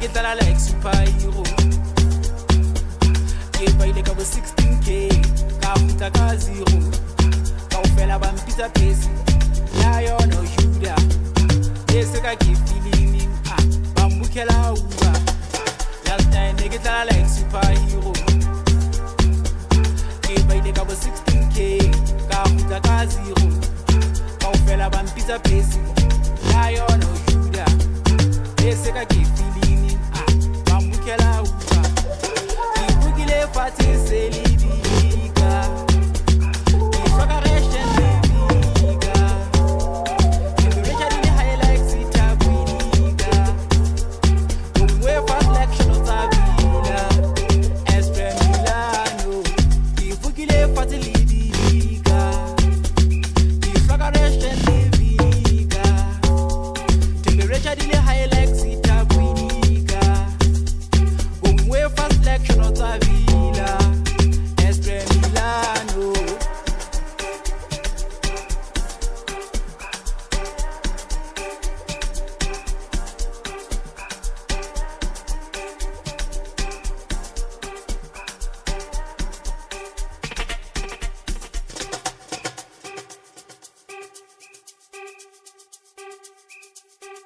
ke tlala like superhero ke baile ka bo 16k ka futa ka zero ka o fela ba mpitsa pesi lion o juda yese ka ke feeling ba mbukela uba last time ke tlala like superhero ke baile ka bo 16k ka futa ka zero ka o fela ba mpitsa pesi lion o juda yese ka ke